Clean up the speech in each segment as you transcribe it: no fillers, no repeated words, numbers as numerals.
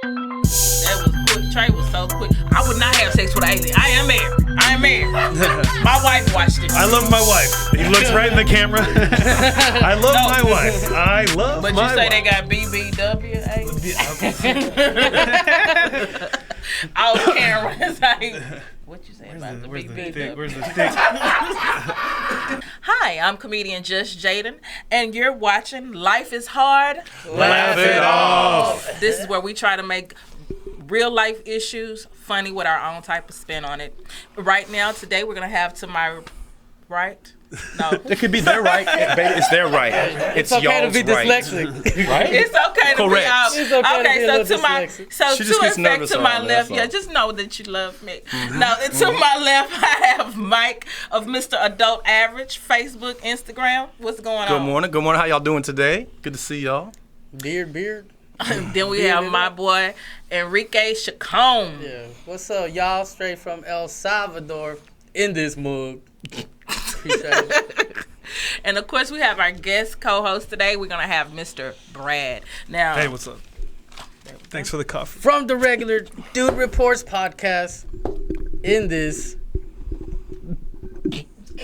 That was quick. Trey was so quick. I would not have sex with an alien. I am married. My wife watched it. I love my wife. He looks right in the camera. I love my wife. I love my wife. But you say they got BBW? Off camera. It's like, what you say about the BBW? Where's the stick? Hi, I'm comedian Just Jaden, and you're watching Life is Hard. Laugh It Off. This is where we try to make real life issues funny with our own type of spin on it. Right now, today, we're going to have to my right. No. It could be their right. It's their right. It's okay y'all's to be right. dyslexic. Right? It's okay to Correct. be out. It's okay to be a little to my dyslexic. so She to just gets effect nervous to my around me, left, that's yeah, all. just know that you love me. No, and to my left, I have Mike of Mr. Adult Average, Facebook, Instagram. What's going Good on? morning. Good morning. How y'all doing today? Good to see y'all. Beard. Then we have my boy Enrique Chacón. Yeah. What's up, y'all? Straight from El Salvador in this mug. Appreciate it. And of course, we have our guest co-host today. We're gonna have Mr. Brad. Now, Hey, what's up? Thanks for the coffee. From the regular Dude Reports podcast in this.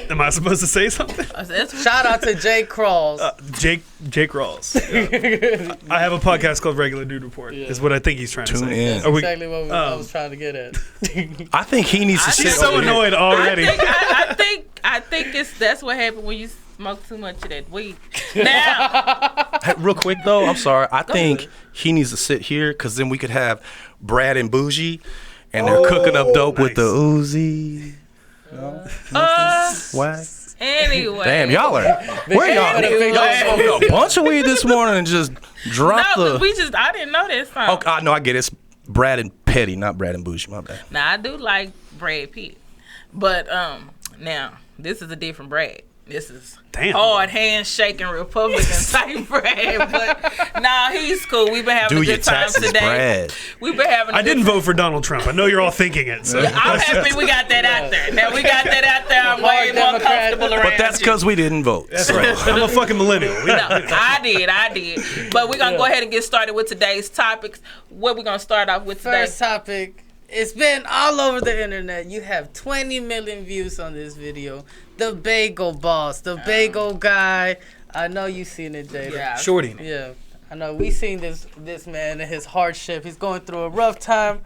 Am I supposed to say something? Shout out to Jake Rawls. Jake Rawls. I have a podcast called Regular Dude Report. Yeah. Is what I think he's trying to Tune say. in. Are we- Exactly what I was trying to get at. I think he needs to sit She's so over here. annoyed already. I think that's what happened when you smoke too much of that weed. Now, Hey, real quick though, I'm sorry. I think he needs to sit here because then we could have Brad and Bougie, and they're cooking up dope with the Uzi. What? anyway. Damn, y'all are. Where y'all? Anyway. Y'all smoked a bunch of weed this morning and just dropped No, the. I didn't know this song. Okay, I know. I get it. It's Brad and Petty, not Brad and Bougie. My bad. Now I do like Brad Pitt, but now this is a different Brad. This is Damn. hard handshaking Republican type Brad, but nah, he's cool. We've been having Do a your good time taxes, today. Brad. We've been having. I didn't vote for Donald Trump. I know you're all thinking it. So. I'm happy we got that out there. Now we got that out there. I'm way more Democrat. comfortable around. But that's because we didn't vote. That's right. I'm a fucking millennial. No, I did. But we're gonna go ahead and get started with today's topics. What we're gonna start off with today? First topic. It's been all over the internet. You have 20 million views on this video. The Bagel Boss, the Bagel guy. I know you've seen it, Jaden. Yeah. Shorty. Yeah. I know we seen this man and his hardship. He's going through a rough time.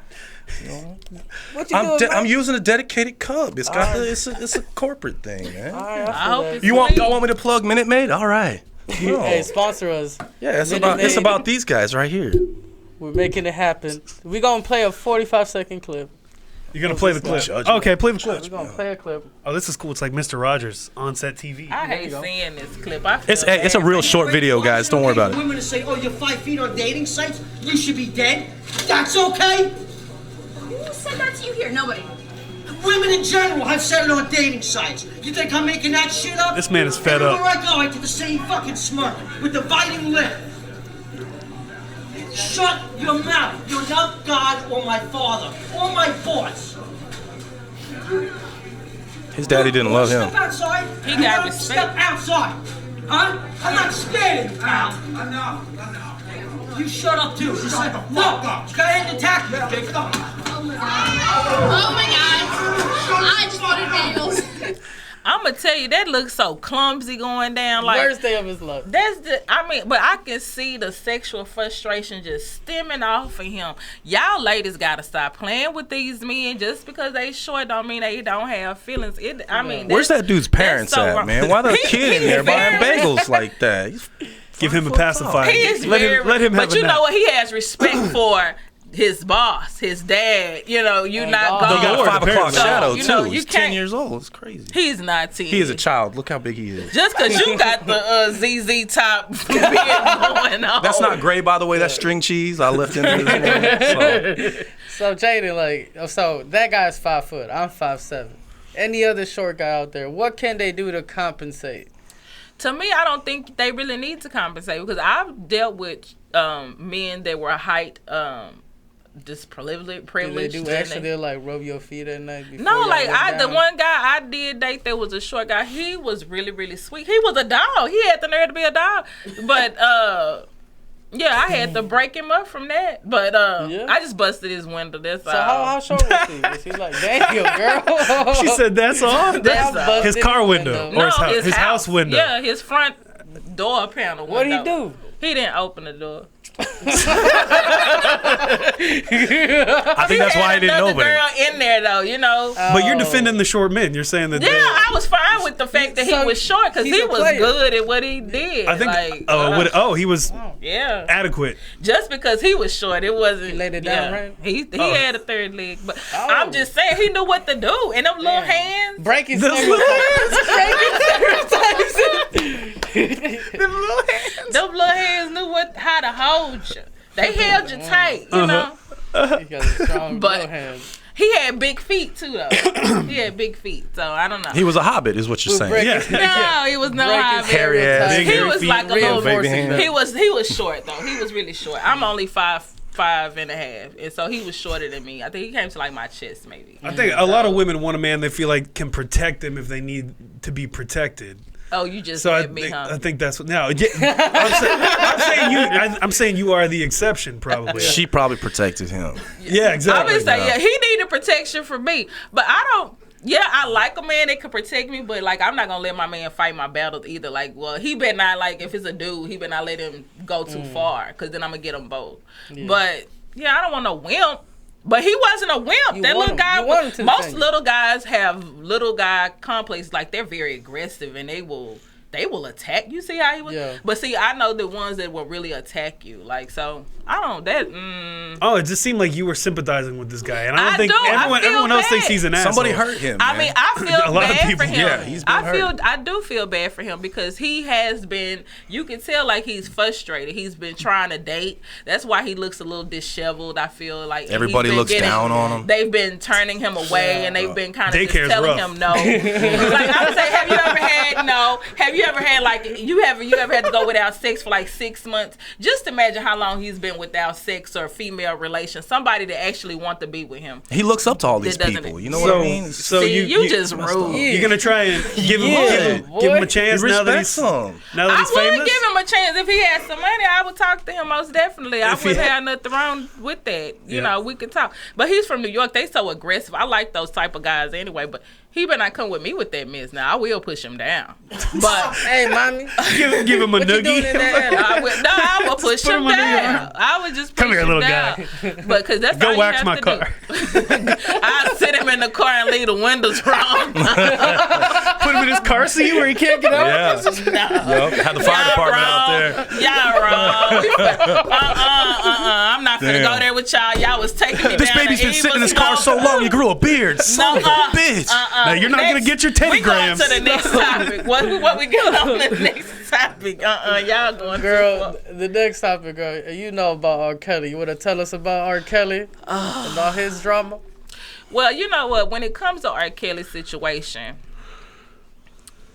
What you doing, I'm man? using a dedicated cup. It's got it's a corporate thing, man. All right, I hope it's You want sweet. me to plug Minute Maid? All right. No. Hey, sponsor us. Yeah, it's Minute Maid. about these guys right here. We're making it happen. We're going to play a 45-second clip. You're going to play the clip. Judge me. Okay, play the clip. We're going to play a clip. Oh, this is cool. It's like Mr. Rogers on set TV. I hate seeing this clip. I feel It's a bad. real short video, guys. Don't worry about it. Women to say, "Oh, you're 5 feet on dating sites. You should be dead." That's okay. Who said that to you here? Nobody. Women in general have said it on dating sites. You think I'm making that shit up? This man is fed Everywhere up. I go, I get the same fucking smirk with the biting lip. Shut your mouth. You're not God or my father or my boss. His daddy didn't love him. Step outside. He You got wanna respect. Step outside. Huh? I'm not scared of you, pal. Enough. You shut up too. Shut the fuck No, up. go ahead and attack me, Jake. Oh my god. I just wanted bagels. I'm gonna tell you that looks so clumsy going down. Like Worst day of his life. that's but I can see the sexual frustration just stemming off of him. Y'all ladies gotta stop playing with these men. Just because they short don't mean they don't have feelings. Where's that dude's parents so at, wrong. man? Why the He- kid in he's there buying very- bagels like that? Give him a pacifier. He is let very, him have but a you nap. know what? He has respect for his boss, his dad. You know, you're And not God. They got going. a 5 o'clock So, shadow you know, too. you He's 10 can't- years old. It's crazy. He's not 10. He is a child. Look how big he is. Just because you got the ZZ top being going on. That's not gray, by the way. That's string cheese. I left in there this morning. So, Jaden, so that guy's 5 foot. I'm 5'7". Any other short guy out there, what can they do to compensate? To me, I don't think they really need to compensate because I've dealt with men that were height just privileged. Do they do and extra? they- They'll like rub your feet at night before No, y'all like lay the down? one guy I did date that was a short guy. He was really, really sweet. He was a dog. He had the nerve to be a dog. But Yeah, I had to break him up from that, but I just busted his window. That's all. So how short was he? Was he like, damn, girl? She said that's all. His car window or his house window. Yeah, his front door panel. What did he do? He didn't open the door. I think that's why I didn't know. Another girl in there though, you know. But you're defending the short men. You're saying that. Yeah, I was fine with the fact that he was short because he was good at what he did. I think. He was. Yeah. Adequate. Just because he was short, it wasn't. He laid it down right. He had a third leg, but I'm just saying he knew what to do. And them little hands. Breaking stereotypes. Them little hands knew how to hold you. They held you tight, you know. He got a strong but hands. he had big feet too, though. He had big feet, so I don't know. He was a hobbit, is what you're saying. No, he was no hobbit. Hairy ass. He was like a little. Baby He was short though. He was really short. I'm only 5'5.5", and so he was shorter than me. I think he came to like my chest, maybe. I think a lot of women want a man they feel like can protect them if they need to be protected. Oh, you just so me, huh? I think that's what. No, I'm saying you are the exception, probably. She probably protected him. Yeah, exactly. I would say, he needed protection from me, but I don't. Yeah, I like a man that can protect me, but like I'm not gonna let my man fight my battles either. Like, well, he better not, like, if it's a dude, he better not let him go too far, because then I'm gonna get them both. Yeah. But yeah, I don't want no wimp. But he wasn't a wimp. That little guy. Most little guys have little guy complex. Like, they're very aggressive and they will attack. You see how he was? Yeah. But see, I know the ones that will really attack you. Like, so I don't. Oh, it just seemed like you were sympathizing with this guy, and I don't think everyone else thinks he's an asshole. Somebody hurt him. I mean, I feel a lot bad of people, for him. Yeah, he's been hurt. I do feel bad for him because he has been. You can tell like he's frustrated. He's been trying to date. That's why he looks a little disheveled. I feel like everybody looks down on him. They've been turning him away, and they've been kind of just telling him no. Like I would say, have you ever had like you ever had to go without sex for like 6 months? Just imagine how long he's been without sex or female relations. Somebody that actually want to be with him. He looks up to all these people. You know what I mean? So you just rude. You're gonna try and give him a chance now that he's famous? I would give him a chance if he had some money. I would talk to him most definitely. I wouldn't have nothing wrong with that. You know, we could talk. But he's from New York. They so aggressive. I like those type of guys anyway. But he better not come with me with that mess. Now I will push him down. But hey, mommy, give him a noogie. I will push him down. I would just push him down. But because that's go wax my car. I'll sit him in the car and leave the windows wrong. Put him in his car seat where he can't get out. Yeah. Have the fire department out there. Y'all wrong. I'm not finna go there with y'all. Y'all was taking me this down. This baby's been sitting in his car so long, he grew a beard. Son of a bitch. Now you're not gonna get your Teddy Grahams. We going to the next topic. What we going on the next topic? Y'all going. Girl, the next topic, girl. You know about R. Kelly. You want to tell us about R. Kelly? About his drama? Well, you know what? When it comes to R. Kelly's situation,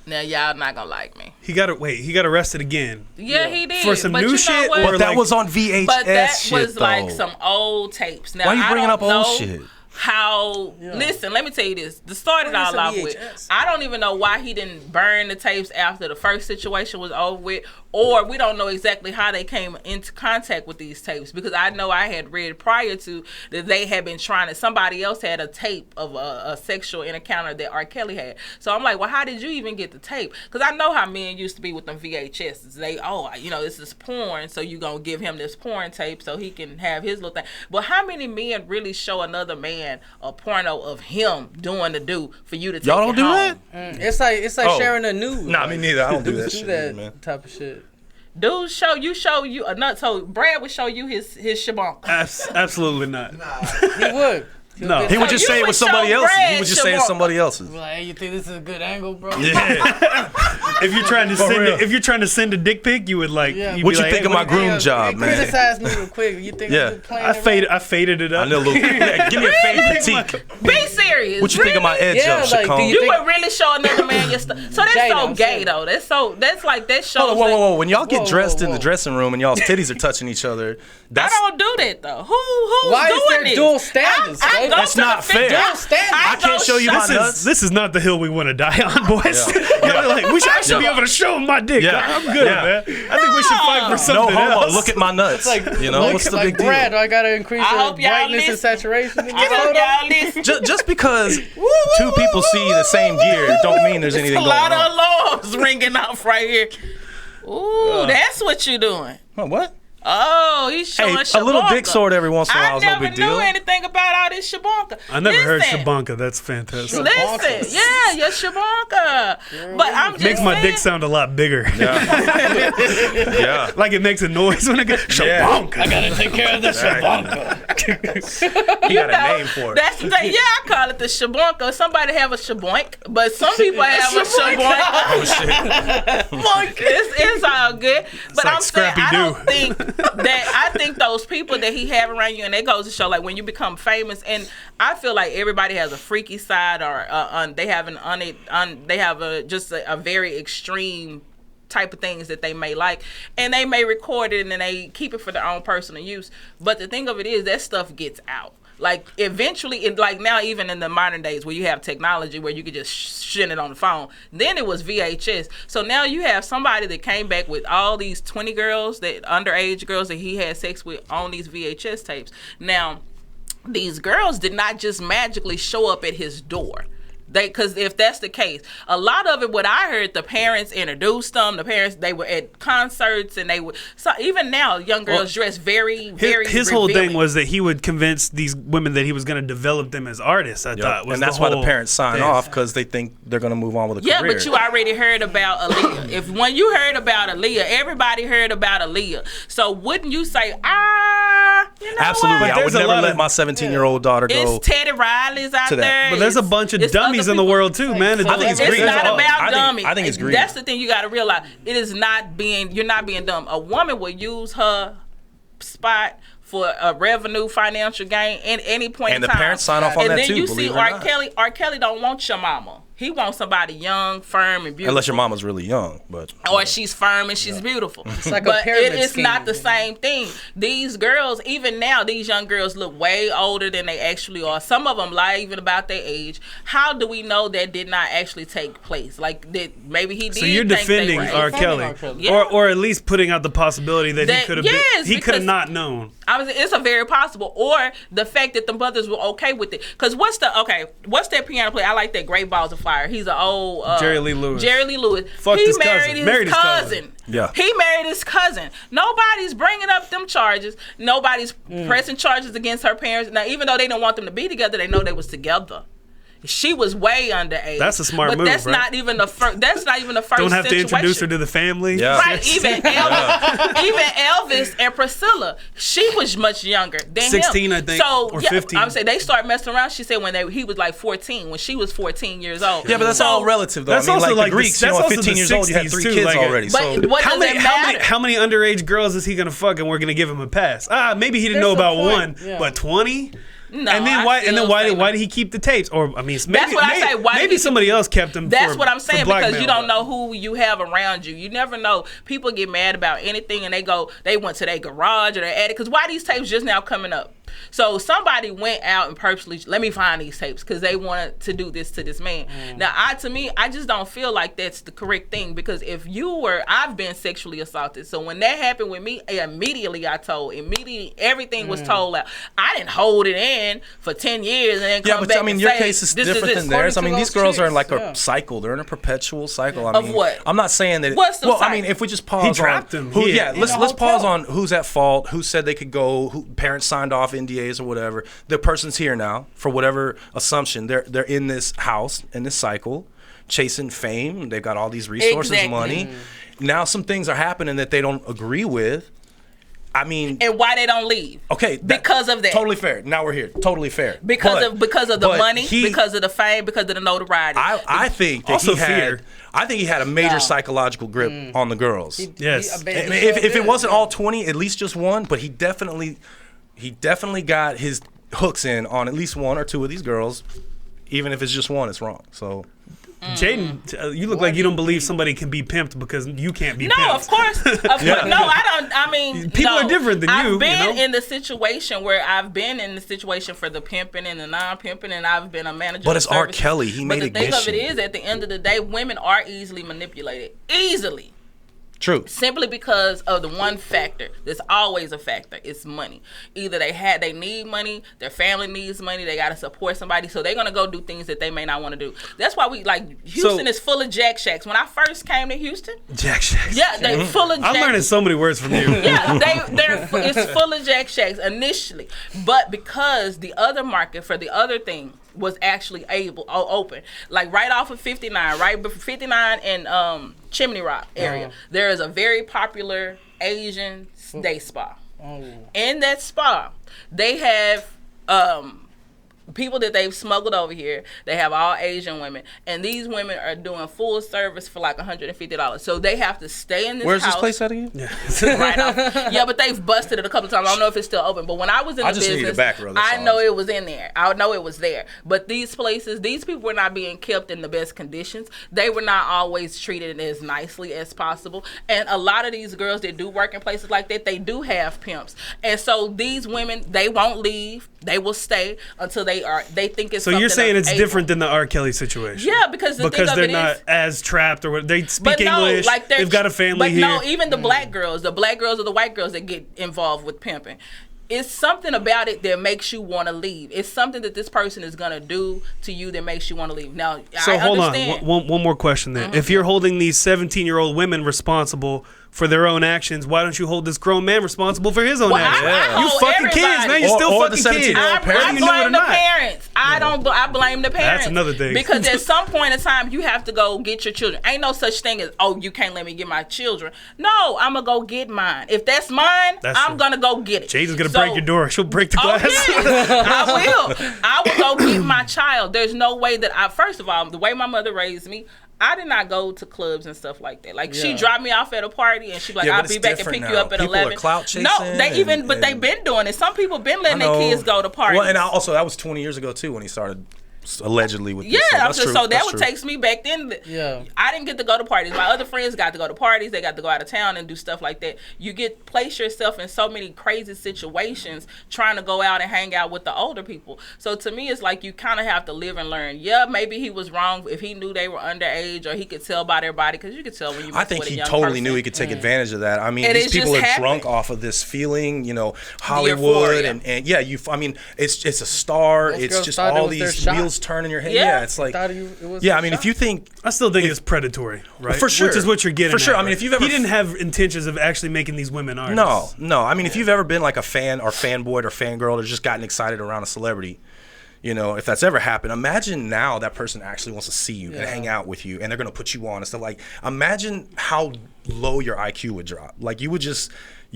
now y'all not gonna like me. He got arrested again. Yeah, he did. For some new shit? But that was on VHS. But that shit, was like some old tapes. Now, why are you bringing up old shit? Listen, let me tell you this. To start it all off with, I don't even know why he didn't burn the tapes after the first situation was over with, or we don't know exactly how they came into contact with these tapes, because I know I had read prior to that they had been trying to, somebody else had a tape of a sexual encounter that R. Kelly had. So I'm like, well, how did you even get the tape? Because I know how men used to be with them VHSs. They, this is porn, so you gonna give him this porn tape so he can have his little thing. But how many men really show another man a porno of him doing the do for you to take y'all don't it do home? that? It's like sharing a nude. Nah, me neither. I don't do that shit, man. Type of shit. Dudes show you a nut. So Brad would show you his Shabonkas. Absolutely not. He would. No, he would just say it was somebody else's. He would just say it's somebody else's. Like, hey, you think this is a good angle, bro? Yeah. If you're trying to send a dick pic, you would like. Yeah. What you think of my groom job, man? Criticize me real quick. You think I'm playing I faded it up. I know a little. Give me a fade critique. BC, serious. What you think of my edge up, Chacon? You would really show another man your stuff. So that's so gay though. That's like that shows. Whoa. When y'all get dressed in the dressing room and y'all's titties are touching each other, I don't do that though. Who's Why doing is there this? dual standards? That's not fair. Dual standards. I can't show you my nuts. This is not the hill we want to die on, boys. Like, I should be able to show them my dick. I'm good, man. I think we should fight for something else. Look at my nuts. You know, what's the big deal? Brad, do I gotta increase the brightness and saturation? Just because two people see the same gear don't mean there's anything going on. A lot of alarms ringing off right here. Ooh, that's what you doing. What? Oh, he's showing Shabonka. A little dick sword every once in a while is no big deal. I never knew anything about all this Shabonka. I never heard Shabonka. That's fantastic. Listen, your Shabonka. But I'm just makes my dick sound a lot bigger. Yeah. Like it makes a noise when it goes Shabonka. I gotta take care of the Shabonka. You got a name for it. That's the thing. Yeah, I call it the Shabonka. Somebody have a Shaboink, but some people have a Shaboink. Oh shit. It's all good. But like I'm saying I don't Scrappy-Doo. think I think those people that he have around you, and it goes to show, like when you become famous, and I feel like everybody has a freaky side, or they have just a very extreme type of things that they may like, and they may record it and then they keep it for their own personal use. But the thing of it is that stuff gets out. Like eventually, like now, even in the modern days where you have technology where you could just shit it on the phone, then it was VHS. So now you have somebody that came back with all these 20 girls, that underage girls that he had sex with on these VHS tapes. Now, these girls did not just magically show up at his door. Because if that's the case, a lot of it, what I heard, the parents introduced them. The parents, they were at concerts, and they would. So even now, young girls dress very, very. His whole thing was that he would convince these women that he was going to develop them as artists. I thought, and that's why the parents sign off, because they think they're going to move on with a career. Yeah, but you already heard about Aaliyah. When you heard about Aaliyah, everybody heard about Aaliyah. So wouldn't you say, you know absolutely? what? I would never let my 17-year-old daughter go. It's Teddy Riley's out there. But there's a bunch of dummies in the world too, man. I think it's greed. It's not about dummies. I think it's greed. That's the thing you got to realize. It is not being. You're not being dumb. A woman will use her spot for a revenue, financial gain at any point in time. And the parents sign off on that too. And then you see R. Kelly. R. Kelly don't want your mama. He wants somebody young, firm, and beautiful. Unless your mama's really young, but or she's firm and she's beautiful. It's like but a pyramid it's scheme. not the same thing. These girls, even now, these young girls look way older than they actually are. Some of them lie even about their age. How do we know that did not actually take place? Like that maybe he did. So you're defending R. Kelly, Yeah. or at least putting out the possibility that he could have been. He could have not known. It's a very possible, or the fact that the mothers were okay with it. Because what's that piano player? I like that Great Balls of Fire. He's an old Jerry Lee Lewis. He married his cousin. Yeah. He married his cousin. Nobody's bringing up them charges. Nobody's pressing charges against her parents. Now, even though they don't want them to be together, they know they was together. She was way underage. That's a smart move, but that's right? not even the first. That's not even the first. Don't have situation. to introduce her to the family. Yeah. Right. Even Elvis and Priscilla, she was much younger than 16, him. I think, or 15. I'm saying they started messing around. She said he was like 14 when she was 14 years old. Yeah, but that's all relative though. That's I mean, also like the like Greeks, that's at also 15 the years old, you had 3 60s kids too, already. But So what does it matter? How many underage girls is he gonna fuck, and we're gonna give him a pass? Maybe he didn't know about one, but 20. No, and then why did he keep the tapes? Or I mean, that's what I say. Maybe somebody else kept them. That's what I'm saying, because you don't know who you have around you. You never know. People get mad about anything, and they went to their garage or their attic. Because why are these tapes just now coming up? So somebody went out and purposely, let me find these tapes because they wanted to do this to this man. Now, to me, I just don't feel like that's the correct thing, because I've been sexually assaulted. So when that happened with me, immediately everything was told out. I didn't hold it in for 10 years and then come back. I mean, your case is different than theirs. I mean, these girls are in like a cycle. They're in a perpetual cycle. I mean, of what? I'm not saying that. What's the cycle? I mean, if we just pause trapped on them. let's pause on who's at fault, who said they could go, who parents signed off NDAs or whatever. The person's here now for whatever assumption. They're in this house, in this cycle, chasing fame. They've got all these resources, money. Now some things are happening that they don't agree with. I mean, and why they don't leave? Okay, because of that. Totally fair. Now we're here. Totally fair. Because of the money, because of the fame, because of the notoriety. I think that I think he had a major psychological grip on the girls. Yes. If it wasn't all 20, at least just one. But he definitely got his hooks in on at least one or two of these girls. even if it's just one, it's wrong. So. Jaden, you look like you don't believe somebody can be pimped because you can't be pimped. No, of course. No, I don't. I mean, people are different than you. I've been in the situation where I've been in the situation for the pimping and the non-pimping, and I've been a manager. But it's R. Kelly. He made ignition. But the thing of it is, at the end of the day, women are easily manipulated. Easily. True. Simply because of the one factor. There's always a factor. It's money. Either they need money, their family needs money, they got to support somebody, so they're going to go do things that they may not want to do. That's why Houston is full of Jack Shacks. When I first came to Houston. Jack Shacks. Yeah, they're full of Jack Shacks. I'm learning so many words from you. Yeah, it's full of Jack Shacks initially. But because the other market for the other thing was actually open, like right off of 59, right before 59 and Chimney Rock area, there is a very popular Asian day spa. In that spa, they have people that they've smuggled over here. They have all Asian women, and these women are doing full service for like $150. So they have to stay in this Where's house. this place at again? Right off. Yeah, but they've busted it a couple times. I don't know if it's still open, but when I was in the business, I know it was in there. I know it was there. But these places, these people were not being kept in the best conditions. They were not always treated as nicely as possible. And a lot of these girls that do work in places like that, they do have pimps. And so these women, they won't leave. They will stay until they think it's. So you're saying it's different than the R. Kelly situation? Yeah, because they're not as trapped or what. They speak English. They've got a family here. But no, even the black girls or the white girls that get involved with pimping. It's something about it that makes you want to leave. It's something that this person is going to do to you that makes you want to leave. Now, I understand. Hold on. One more question then. If you're holding these 17-year-old women responsible for their own actions, why don't you hold this grown man responsible for his own actions? You fucking kids, man. You're still fucking kids. I blame the parents. I blame the parents. That's another thing. Because at some point in time, you have to go get your children. Ain't no such thing as, you can't let me get my children. No, I'm going to go get mine. If that's mine, I'm going to go get it. Jaden's going to break your door. She'll break the glass. I will go get my child. There's no way that first of all, the way my mother raised me, I did not go to clubs and stuff like that. Like she dropped me off at a party and she'd be like, I'll be back and pick you up at 11. People are clout chasing. No, they've been doing it. Some people been letting their kids go to parties. Well, and also that was 20 years ago too when he started allegedly with this. Yeah, so that would takes me back then. Yeah, I didn't get to go to parties. My other friends got to go to parties. They got to go out of town and do stuff like that. You place yourself in so many crazy situations trying to go out and hang out with the older people. So to me, it's like you kind of have to live and learn. Yeah, maybe he was wrong if he knew they were underage, or he could tell by their body, because you could tell when you. I think he totally knew he could take advantage of that. I mean, these people are drunk off of this feeling, Hollywood and yeah, I mean, it's a star. It's just all these wheels turn in your head. Yeah, it's like, I mean, if you think, I still think it's predatory, right? For sure, which is what you're getting. For sure, at, I mean, if you've ever, he didn't have intentions of actually making these women artists. No. I mean, if you've ever been like a fan or fanboy or fangirl or just gotten excited around a celebrity, if that's ever happened, imagine now that person actually wants to see you and hang out with you, and they're gonna put you on and stuff. Like, imagine how low your IQ would drop. Like, you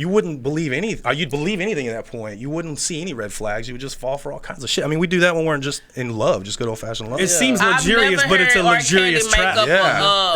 wouldn't believe you'd believe anything at that point. You wouldn't see any red flags. You would just fall for all kinds of shit. I mean, we do that when we're just in love, just good old-fashioned love. It seems luxurious, but it's a luxurious trap.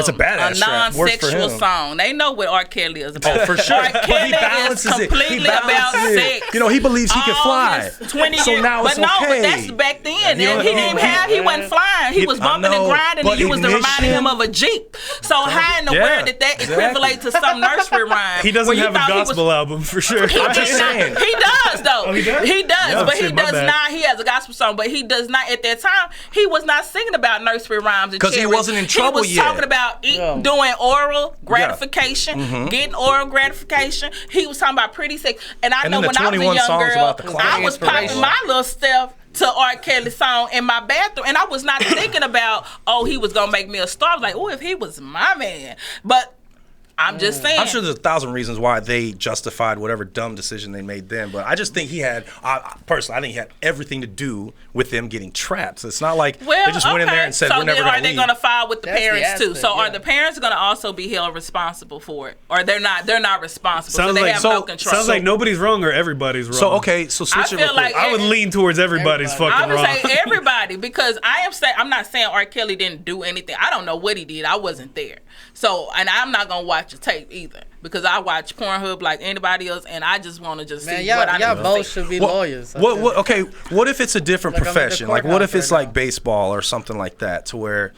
It's a badass trap. Non-sexual song. They know what R. Kelly is about. Oh, for sure. R. Kelly is completely about sex. He believes he can fly. 20 years. Now it's okay. But that's back then. He wasn't flying. He was bumping and grinding, and you was reminding him of a Jeep. So how in the world did that equivalent to some nursery rhyme? He doesn't have a gospel album for sure. He does though. Oh, he does? He does, but he does not. He has a gospel song, but he does not. At that time, he was not singing about nursery rhymes because he wasn't in trouble yet. He was talking about doing oral gratification, getting oral gratification. He was talking about pretty sex. And I know when I was a young girl, I was popping my little stuff to R. Kelly's song in my bathroom, and I was not thinking about, he was gonna make me a star. I was like, if he was my man, but. I'm just saying. I'm sure there's 1,000 reasons why they justified whatever dumb decision they made then, but I just think he had, personally, I think he had everything to do with them getting trapped. So it's not like they just went in there and said, we're never going to leave. So are they going to file with the parents too? So are the parents going to also be held responsible for it? Or they're not responsible, so they have no control? Sounds like nobody's wrong or everybody's wrong. So switch it real quick. I would lean towards everybody's fucking wrong. I would say everybody, because I'm not saying R. Kelly didn't do anything. I don't know what he did. I wasn't there. So, and I'm not gonna watch a tape either because I watch Pornhub like anybody else, and I just want to just see what I y'all need both to see. should be lawyers. Okay, what if it's a different profession? Like, what if it's right like baseball or something like that, to where,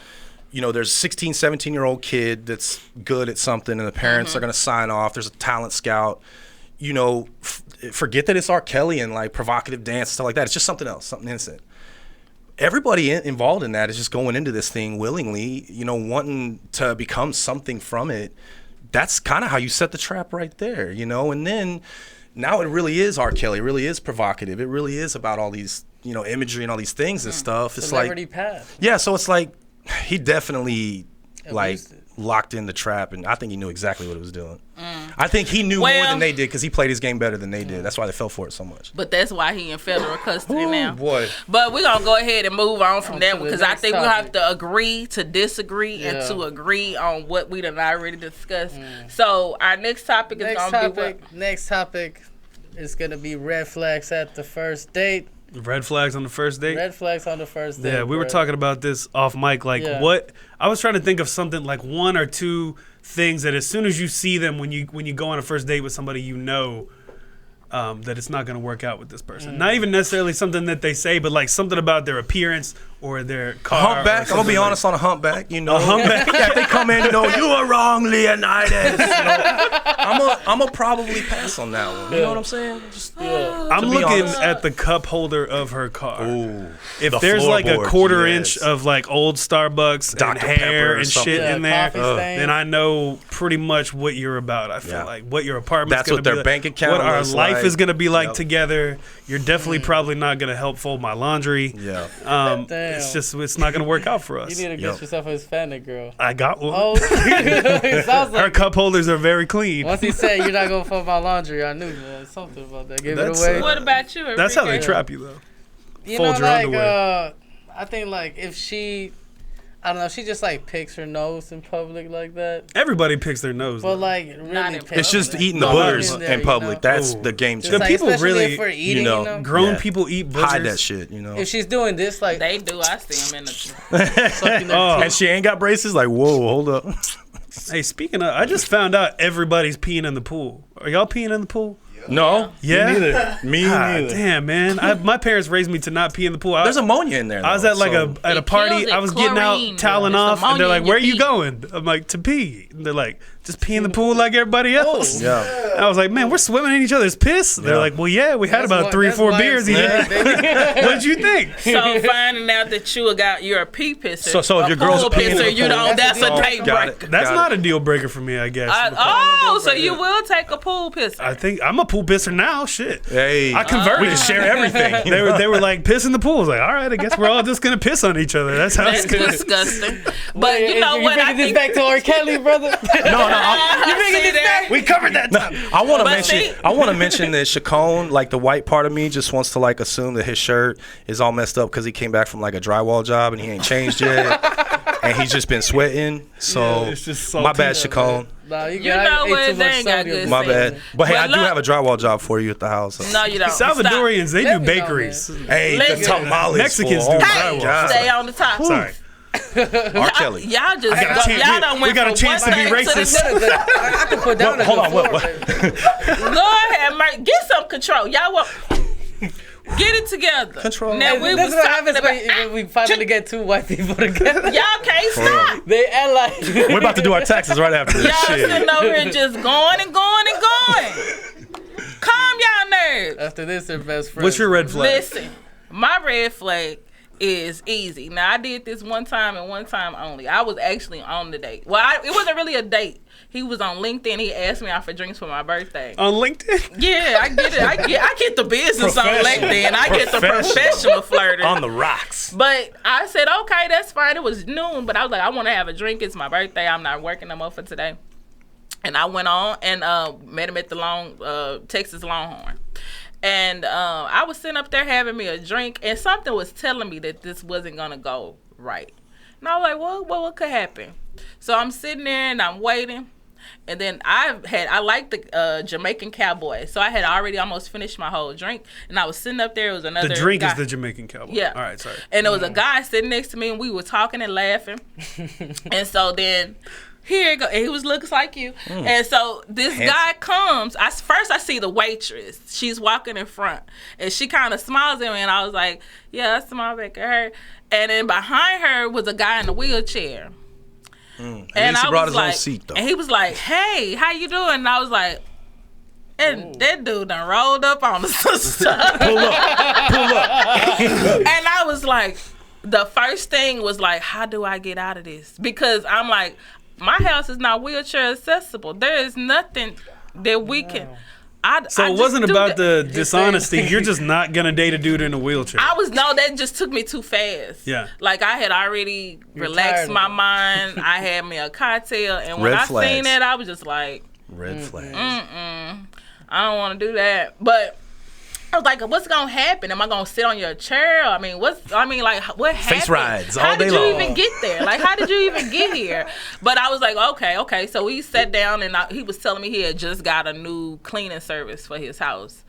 you know, there's a 16, 17-year-old kid that's good at something, and the parents are going to sign off. There's a talent scout. You know, forget that it's R. Kelly and like provocative dance, stuff like that. It's just something else, something innocent. Everybody involved in that is just going into this thing willingly, you know, wanting to become something from it. That's kind of how you set the trap right there, you know. And then now it really is R. Kelly. It really is provocative. It really is about all these, you know, imagery and all these things and stuff. It's Celebrity like, path. yeah. So it's like he definitely like Abused it. locked in the trap, and I think he knew exactly what he was doing. I think he knew more than they did because he played his game better than they did. That's why they fell for it so much. But that's why he in federal custody now. Boy. But we're going to go ahead and move on from that to the because I next think we topic. have to agree to disagree and to agree on what we done already discussed. So our next topic is going to be what? Next topic is going to be red flags at the first date. Red flags on the first date. Red flags on the first date. Yeah, we were bro. talking about this off mic. Like, what I was trying to think of something like one or two things that as soon as you see them when you go on a first date with somebody, you know that it's not going to work out with this person. Not even necessarily something that they say, but like something about their appearance or their car. Humpback. I'm gonna be honest on a humpback. You know, A humpback. Yeah, if they come in, you know, you are wrong, Leonidas. You know, I'm a probably pass on that one. You know what I'm saying? Just, I'm to be looking honest. at the cup holder of her car. Ooh, If the there's like a floorboard, quarter yes. inch of like old Starbucks and Dr. hair Pepper or and something. shit in there, coffee stain. then I know pretty much what you're about. I feel like what your apartment's That's gonna what their be like, bank account what our looks life like. is gonna be like Yep. together. You're definitely probably not gonna help fold my laundry. Yeah. It's not gonna work out for us. You need to get yourself a Hispanic girl. I got one. Oh, it sounds Her like cup holders are very clean. once he said you're not gonna fold my laundry, I knew something about that. Give That's, it away. What about you, Enrique? That's how they trap you though. You fold know, your like underwear. I think like if she, I don't know, she just like picks her nose in public like that. Everybody picks their nose. But though. like Not really, in picks It's just it. eating the No, boogers in there, in you public. know? That's Ooh. the game Just changer. like, people especially really- if we're eating, you know, you know? Grown Yeah. people eat boogers. Hide that shit, you know. If she's doing this, like They do. I see them in the... sucking their Oh. And she ain't got braces. Like, whoa, hold up. Hey, speaking of, I just found out everybody's peeing in the pool. Are y'all peeing in the pool? No, Yeah? me neither. Me God neither. damn, man. My parents raised me to not pee in the pool. There's ammonia in there. I was though, at like so- at a It party. kills it. I was getting Chlorine, out, toweling bro. off, It's and they're ammonia like, in "Where are your you pee." going?" I'm like, "To pee." And they're like, "Just pee in the pool like everybody else." Yeah. I was like, "Man, we're swimming in each other's piss." They're Yeah. like, "Well, yeah, we had That's about why- 3 or that's 4 why beers it's in bad, here." baby. What'd you think? So finding out that you're a pee pisser, So if a your girl's pool peeing in the pisser, you pool, don't. That's a deal. date Got it. breaker. That's Got not it. a deal breaker for me, I guess. So you will take a pool pisser. I think I'm a pool pisser now. Shit. Hey, I converted. we can share everything. They were like piss in the pool. I was like, all right, I guess we're all just gonna piss on each other. That's how That's it's gonna. disgusting. But you know you what? bringing I this think back to R. Kelly, brother. you bringing this back. We covered that. I want to But mention. see- I want to mention that Chacón, like the white part of me, just wants to like assume that his shirt is all messed up because he came back from like a drywall job and he ain't changed yet, and he's just been sweating. So Yeah, it's just my bad, salty. Chacón. Nah, You know what? They ain't got good My sense. bad. But hey, Well, I do look- have a drywall job for you at the house. No, you don't. Salvadorians, they do Let me know, bakeries. Hey, Listen. the tamales. Mexicans fool. do Oh my drywall. God. Stay on the top. Sorry. R. Kelly. Y'all just got a chance- y'all done we went got a from chance one to be thing the racist. next. I can put down Hold on, what? Lord have mercy. Get some control. Y'all want get it together. Control. Now we This was is what talking happens about. when we finally get two white people together. Y'all can't stop. They act like We're about to do our taxes right after this Y'all shit. sitting over here just going and going and going. Calm y'all nerves. after this they're best friends. What's your red flag? Listen, my red flag is easy. Now I did this one time and one time only. I was actually on the date. Well, it wasn't really a date. He was on LinkedIn. He asked me out for drinks for my birthday. On LinkedIn? Yeah, I get it. I get the business on Professional. LinkedIn. I get the professional flirting. On the rocks. But I said, okay, that's fine. It was noon, but I was like, I want to have a drink. It's my birthday. I'm not working no more for today. And I went on and met him at the Texas Longhorn. And I was sitting up there having me a drink, and something was telling me that this wasn't going to go right. And I was like, well, what could happen? So I'm sitting there and I'm waiting. And then I liked the Jamaican Cowboy. So I had already almost finished my whole drink. And I was sitting up there. It was another The drink guy. is the Jamaican Cowboy. Yeah. All right, sorry. And there was a guy sitting next to me, and we were talking and laughing. And so then here you go. And he looks like you. And so this guy comes. First I see the waitress. She's walking in front. And she kind of smiles at me. And I was like, yeah, I smile back at her. And then behind her was a guy in a wheelchair. And I he brought his like, own seat, though. And he was like, hey, how you doing? And I was like, and that dude done rolled up on us. Pull up. And I was like, the first thing was like, how do I get out of this? Because I'm like, my house is not wheelchair accessible. There is nothing that we can. So it wasn't about the dishonesty. You're just not gonna date a dude in a wheelchair. That just took me too fast. Yeah. Like I had already relaxed my mind. I had me a cocktail, and when I seen that, I was just like, red flags. I don't want to do that. But I was like, what's gonna happen? Am I gonna sit on your chair? I mean, what happened? Face rides all How day did you long. even get there? Like, how did you even get here? But I was like, okay. So we sat down, and he was telling me he had just got a new cleaning service for his house.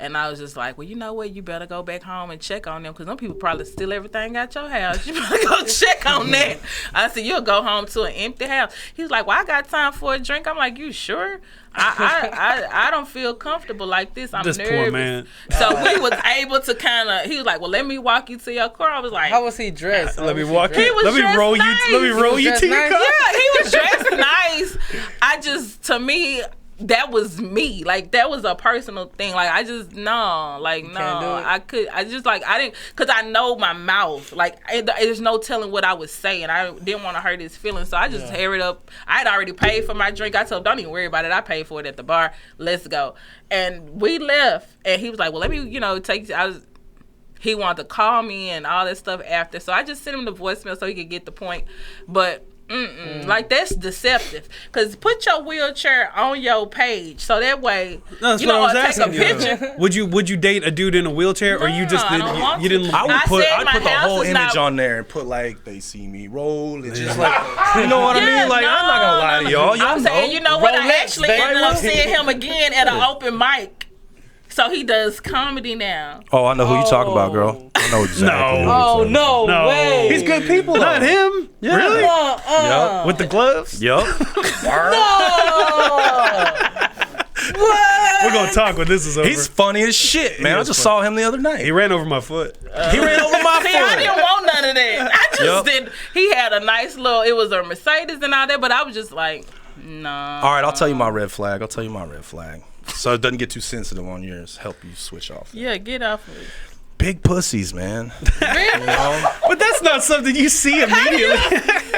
And I was just like, well, you know what? You better go back home and check on them, because them people probably steal everything out your house. You better go check on that. I said, you'll go home to an empty house. He was like, well, I got time for a drink. I'm like, you sure? I don't feel comfortable like this. I'm this nervous. Poor man. So we was able to kind of. He was like, well, let me walk you to your car. I was like, how was he dressed? Let me walk you. He was Let me roll nice. you. Let me roll you to your car. Yeah, he was dressed nice. To me, that was me. Like, that was a personal thing. Like, I just, I didn't, because I know my mouth. Like, there's no telling what I was saying. I didn't want to hurt his feelings, so I just hurried up. I had already paid for my drink. I told him, don't even worry about it. I paid for it at the bar. Let's go. And we left, and he was like, well, let me, take you. He wanted to call me and all that stuff after, so I just sent him the voicemail so he could get the point. But like, that's deceptive. Because put your wheelchair on your page, so that way That's what I was asking you. Would you date a dude in a wheelchair, or you just didn't? You didn't. I'd put the whole image on there and put like, they see me roll. It's just like, you know what I mean? Like, I'm not gonna lie to y'all. I'm saying, you know what? I actually ended up seeing him again at an open mic. So he does comedy now. Oh, I know who you talking about, girl. I know exactly. No way. He's good people, though. Not him. Yeah. Really? Yep. With the gloves? Yup. What? We're gonna talk when this is over. He's funny as shit, man. I just saw him the other night. He ran over my foot. He ran over my See, foot. I didn't want none of that. I just did. He had a nice little, it was a Mercedes and all that, but I was just like, no. All right, I'll tell you my red flag. So it doesn't get too sensitive on yours. Help you switch off. Yeah, get off of it. Big pussies, man. But that's not something you see immediately.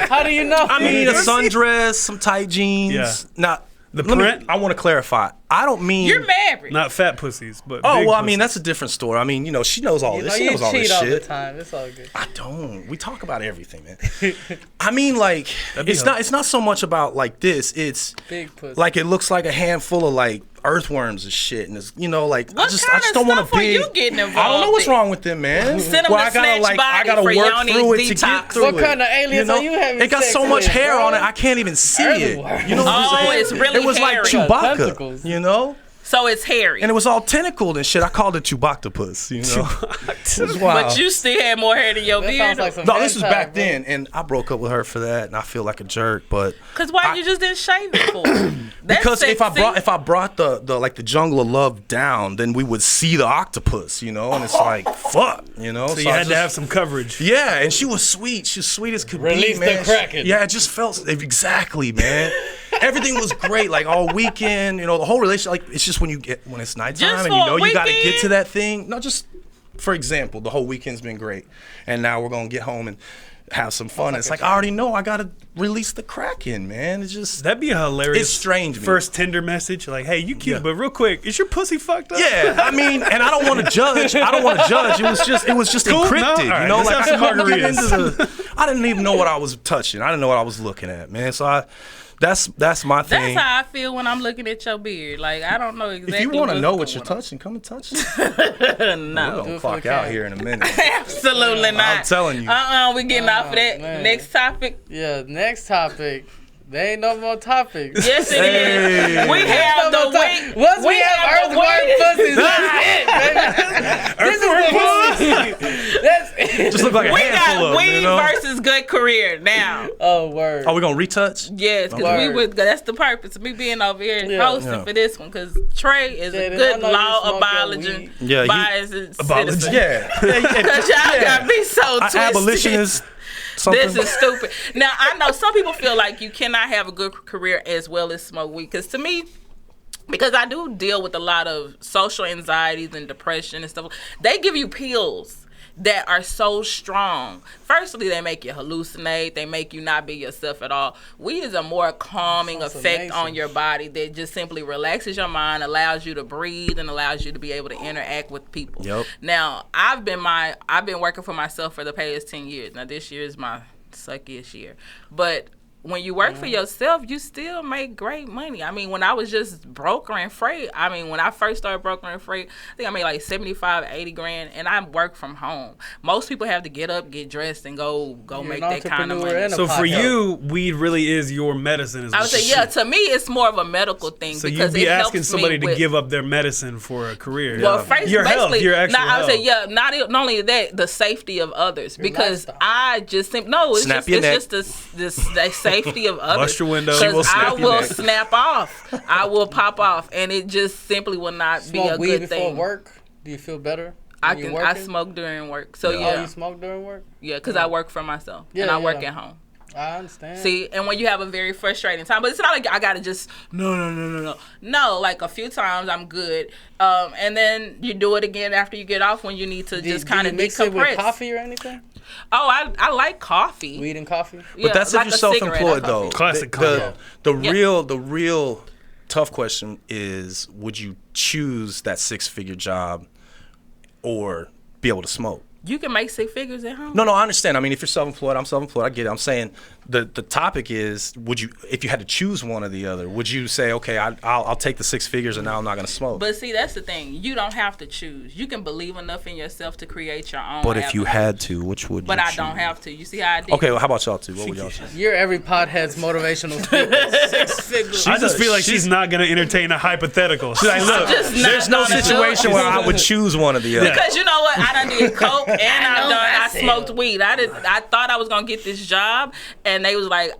How do you know? I mean, a sundress, some tight jeans. Yeah. Not the print. I want to clarify. I don't mean you're married. Not fat pussies, but oh big well, I pussies. mean that's a different story. I mean, she knows all this. She knows all this cheat all the shit. time. It's all good. I don't. We talk about everything, man. I mean, like, it's not so much about like this. It's big pussy. like it looks like a handful of like earthworms and shit, and it's like What I just kind don't of want to stuff are big. you getting involved I don't know what's in? wrong with them, man. Send them to Snatch Body I gotta for work Yoni through it to Detox. get through What it. kind of aliens are you having It got sex so much with, hair bro? on it, I can't even see it. You know what I'm Oh, saying? it's really It was like hairy. Chewbacca, Tentacles. you know. So it's hairy. And it was all tentacled and shit. I called it Chewbactopus, you know. It was wild. But you still had more hair than your That beard. sounds like some No, this was hentai, back bro. then, and I broke up with her for that, and I feel like a jerk. But Because why you just didn't shave it for? because if I brought the like the jungle of love down, then we would see the octopus, and it's like fuck, So you had to have some coverage. Yeah, and she was sweet. She was sweet as could Release be, man. the Kraken. Yeah, it just felt exactly, man. Everything was great, like all weekend. The whole relationship. Like it's just when it's nighttime Just and for a you got to weekend? get to that thing. No, just for example, the whole weekend's been great, and now we're gonna get home and have some fun. It's like I already know I gotta release the Kraken, man. It's just That'd be a hilarious. It's strange. First Tinder message, like, "Hey, you cute, but real quick, is your pussy fucked up?" Yeah, I mean, and I don't want to judge. It was just Cool? encrypted. No? All right, let's have some margaritas. I didn't even know what I was touching. I didn't know what I was looking at, man. So that's my thing. That's how I feel when I'm looking at your beard. Like, I don't know exactly. If you want to know what what's you're going on. touching, come and touch it. No. We're gonna clock out here in a minute. Absolutely not. I'm telling you. We're getting off of that. Man. Next topic. Yeah, next topic. There ain't no more topics. Yes, it is. We have the week. Once we have earthworm pussies, that's it, baby. This is the pussy. That's it. Just look like a We handful got of weed them, versus good career now. Oh, word. Are we gonna retouch? Yes, because we would. That's the purpose of me being over here hosting for this one. Because Trey is a good law abolition, biased citizen. Yeah, because y'all got me so twisted. Abolitionist. Something. This is stupid. Now I know some people feel like you cannot have a good career as well as smoke weed. Because to me, because I do deal with a lot of social anxieties and depression and stuff, they give you pills that are so strong. Firstly, they make you hallucinate. They make you not be yourself at all. Weed is a more calming effect on your body that just simply relaxes your mind, allows you to breathe, and allows you to be able to interact with people. Yep. Now, I've been working for myself for the past 10 years. Now, this year is my suckiest year. But when you work for yourself, you still make great money. I mean, when I was just brokering freight, when I first started brokering freight, I think I made like 75, 80 grand, and I work from home. Most people have to get up, get dressed, and go make that kind of money. So for you, weed really is your medicine. I would say, to me, it's more of a medical thing. So because you'd be asking somebody to give up their medicine for a career. Well, your health, your actual health. I would say, not only that, the safety of others. Your because lifestyle. I just think, it's just the safety of others. Bust your window. I will snap off. I will pop off, and it just simply will not be a good thing. Smoke weed before work? Do you feel better? I smoke during work. So Oh, you smoke during work? Yeah, because I work for myself and I work at home. I understand. See, and when you have a very frustrating time, but it's not like I gotta just no. Like a few times I'm good, and then you do it again after you get off when you need to just kind of decompress. Mix it with coffee or anything? Oh, I like coffee. Weed and coffee. But that's if you're self-employed, though. Classic. The real tough question is: would you choose that 6-figure job or be able to smoke? You can make 6 figures at home. No, I understand. I mean, if you're self-employed, I'm self-employed. I get it. I'm saying the topic is: would you, if you had to choose one or the other, would you say, okay, I'll take the 6 figures and now I'm not going to smoke? But see, that's the thing. You don't have to choose. You can believe enough in yourself to create your own. But if you had to, which would you But I choose? don't have to. You see how I did? Okay, well, how about y'all two? What would y'all choose? You're every pothead's motivational speaker. 6 figures. I just feel like she's not going to entertain a hypothetical. She's like, look, there's no situation where I would choose one or the other. Because you know what? I done did coke and I smoked weed. I thought I was gonna get this job, and they was like,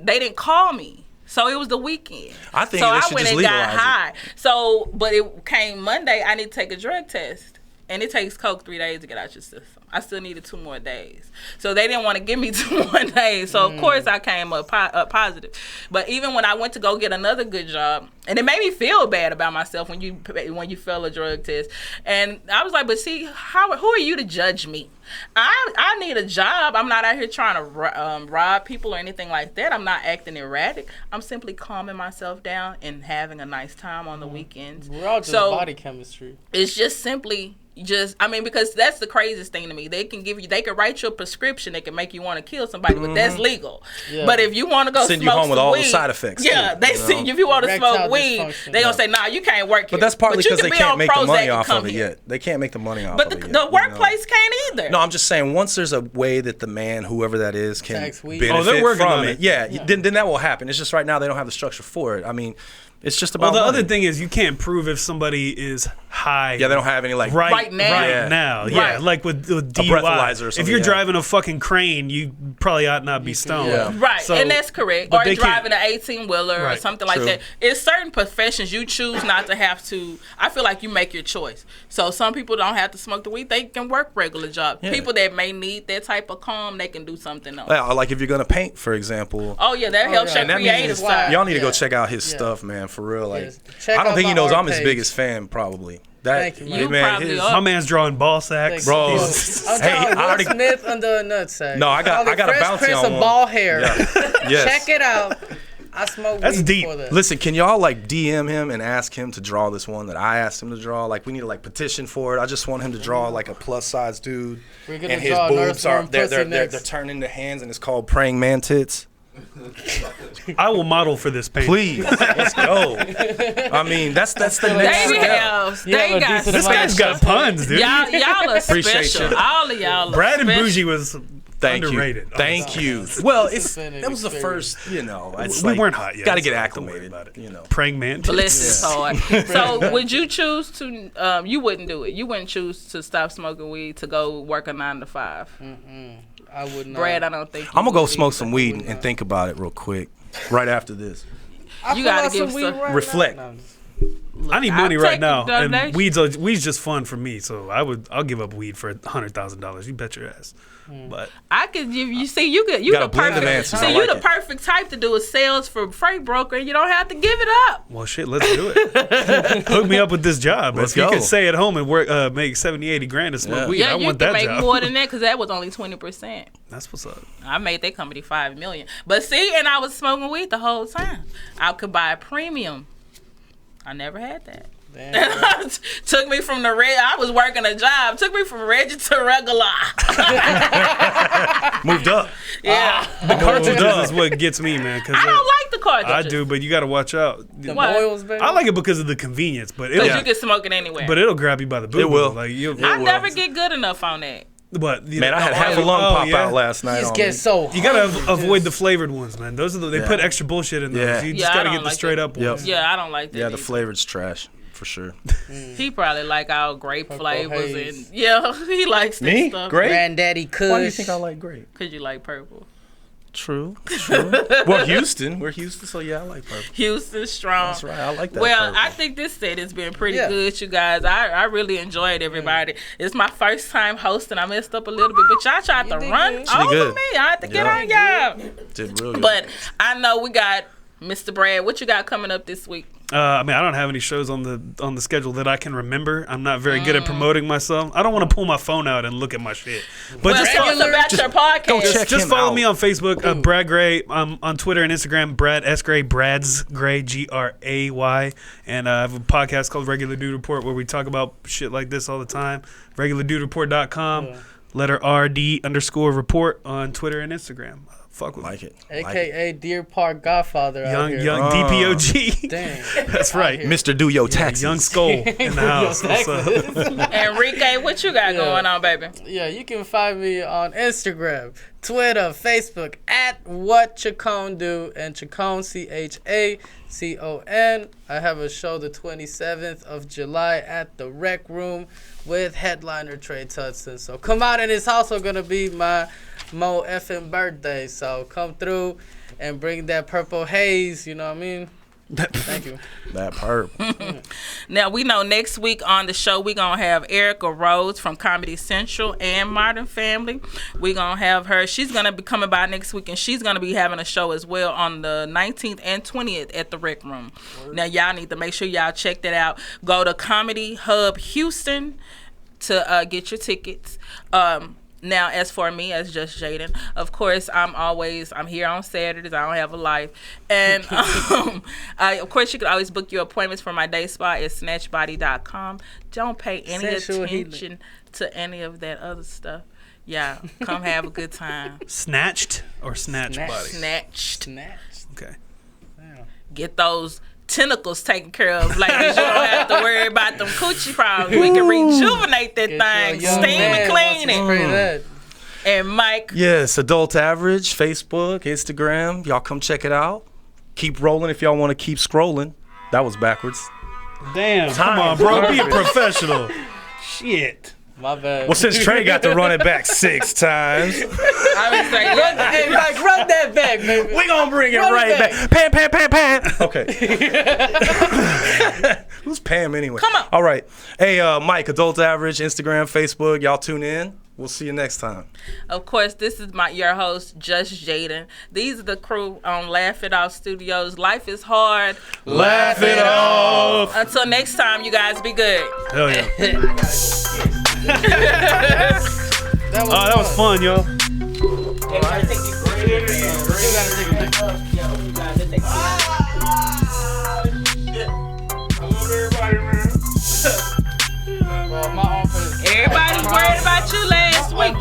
they didn't call me. So it was the weekend. I think so they I should went just and got legalize high. So, but it came Monday. I need to take a drug test, and it takes coke 3 days to get out your system. I still needed 2 more days. So they didn't want to give me 2 more days. So of course I came up positive. But even when I went to go get another good job, and it made me feel bad about myself when you fail a drug test, and I was like, but see, who are you to judge me? I need a job. I'm not out here trying to rob people or anything like that. I'm not acting erratic. I'm simply calming myself down and having a nice time on the weekends. We're all just body chemistry. It's just simply because that's the craziest thing to me. They can write you a prescription that can make you want to kill somebody, but that's legal. Yeah. But if you want to go send smoke you home with all weed, the side effects. Yeah, too, they send you if you want to smoke weed, they gonna say, nah, you can't work here. But that's partly because they can't make the money off of it here. yet. They can't make the money off of it. But the workplace can't either. No, I'm just saying once there's a way that the man, whoever that is, can benefit they're working from on it. Yeah, then that will happen. It's just right now they don't have the structure for it. I mean, it's just about. Well, the money. other thing is you can't prove if somebody is high. Yeah, they don't have any right now. Yeah, like with DUI. Breathalyzer or something, if you're driving a fucking crane, you probably ought not be stoned. Yeah. Right, so, and that's correct. Or driving an 18-wheeler or something like that. It's certain professions you choose not to have to. I feel like you make your choice. So some people don't have to smoke the weed; they can work regular jobs. Yeah. People that may need that type of calm, they can do something else. Yeah, like if you're gonna paint, for example. Oh yeah, that helps your creative side. Y'all need to go check out his stuff, man. For real, like I don't think he knows I'm his biggest fan, probably. Thank you, man. My man's drawing ball sacks, bro. I'm drawing Will Smith under a nutsack. No, I got a bounty on one. Ball hair. Yeah. Yes. Check it out. I smoke That's weed deep. before that. Listen, can y'all like DM him and ask him to draw this one that I asked him to draw? Like we need to like petition for it. I just want him to draw like a plus size dude, We're gonna and his draw boobs are they're they're turned into hands, and it's called praying man tits. I will model for this painting. Please, let's go. I mean, that's the next step. This guy's got puns, dude. Y'all are Appreciate special. you. All of y'all are Brad special. and Bougie was Underrated. Thank you. Well, that was the first, you know. We weren't hot yet. Got to get acclimated about it, you know. Praying mantis. Bliss is hard. So, would you choose to? You wouldn't do it. You wouldn't choose to stop smoking weed to go work a 9 to 5. I would not. Brad, I don't think. I'm gonna go smoke some weed and think about it real quick. Right after this. You gotta give some reflect. I need money right now, and weed's just fun for me. So I'll give up weed for $100,000. You bet your ass. But I could give you. See, you the perfect. See, you the perfect type to do a sales for freight broker, and you don't have to give it up. Well, shit, let's do it. Hook me up with this job. Let's if go. You can stay at home and work, make 70, 80 grand to smoke weed. I want that job. You can make more than that because that was only 20%. That's what's up. I made that company $5 million. But see, and I was smoking weed the whole time. I could buy a premium. I never had that. Took me from I was working a job. Took me from Reggie to regular. Moved up. Yeah. The cartridges is what gets me, man. I don't like the cartridges. I do, but you got to watch out. The oils, baby. I like it because of the convenience, but you can smoke it anywhere. But it'll grab you by the boo. It will. Like I never get good enough on that. But man, I had half a lung pop out last night. You get so you gotta avoid the flavored ones, man. Those are they put extra bullshit in those. Yeah. You just gotta get the straight up ones. Yeah, I don't like that. Yeah, the flavored's trash for sure. He probably like our grape Purple flavors haze. and he likes that stuff. Grape? Granddaddy Kush. Why do you think I like grape? Cause you like purple. True. Well, Houston. We're Houston, so yeah, I like purple. Houston strong. That's right. I like that. Well, purple. I think this set has been pretty good, you guys. I really enjoyed everybody. It's my first time hosting. I messed up a little bit, but y'all tried to run over me. I had to get on y'all. Did real good. But I know we got Mr. Brad. What you got coming up this week? I mean, I don't have any shows on the schedule that I can remember. I'm not very good at promoting myself. I don't want to pull my phone out and look at my shit. But just tell us about your podcast. Just follow me on Facebook, Brad Gray. I'm on Twitter and Instagram, Brad S. Gray, Brad's Gray, Gray. And I have a podcast called Regular Dude Report where we talk about shit like this all the time. RegularDudeReport.com, letter RD_report on Twitter and Instagram. Fuck with like it. AKA Deer Park Godfather. Young DPOG. Dang. That's right. Mr. Do Your Taxes. Young Skull in the house. What's up? Enrique, what you got going on, baby? Yeah, you can find me on Instagram, Twitter, Facebook at What Chacon Do and Chacon CHACON. I have a show the 27th of July at the Rec Room with headliner Trey Tutson. So come out, and it's also gonna be my Mo effing birthday. So come through and bring that purple haze. You know what I mean? Thank you. That perp. Now, we know next week on the show, we're going to have Erica Rose from Comedy Central and Modern Family. We're going to have her. She's going to be coming by next week, and she's going to be having a show as well on the 19th and 20th at the Rec Room. Now, y'all need to make sure y'all check that out. Go to Comedy Hub Houston to get your tickets. Now, as for me, as just Jaden, of course, I'm here on Saturdays. I don't have a life. And, of course, you can always book your appointments for my day spa at snatchbody.com. Don't pay any attention to any of that other stuff. Yeah, come have a good time. Snatched or Snatch Body? Snatched. Okay. Get those tentacles taken care of, ladies. You don't have to worry about them coochie problems. We can rejuvenate that thing, steam and clean it. And Mike. Yes, Adult Average, Facebook, Instagram. Y'all come check it out. Keep rolling if y'all want to keep scrolling. That was backwards. Damn, come on, bro. Be a professional. Shit. My bad. Well, since Trey got to run it back 6 times. I was like, run that back, baby. We gonna bring it right back. Pan. Okay. Who's Pam anyway? Come on. All right. Hey, Mike, Adult Average, Instagram, Facebook. Y'all tune in. We'll see you next time. Of course, this is your host, Just Jaden. These are the crew on Laff It Off Studios. Life is hard. Laugh it off. Until next time, you guys be good. Hell yeah. That was fun, yo. Everybody's worried about you last week.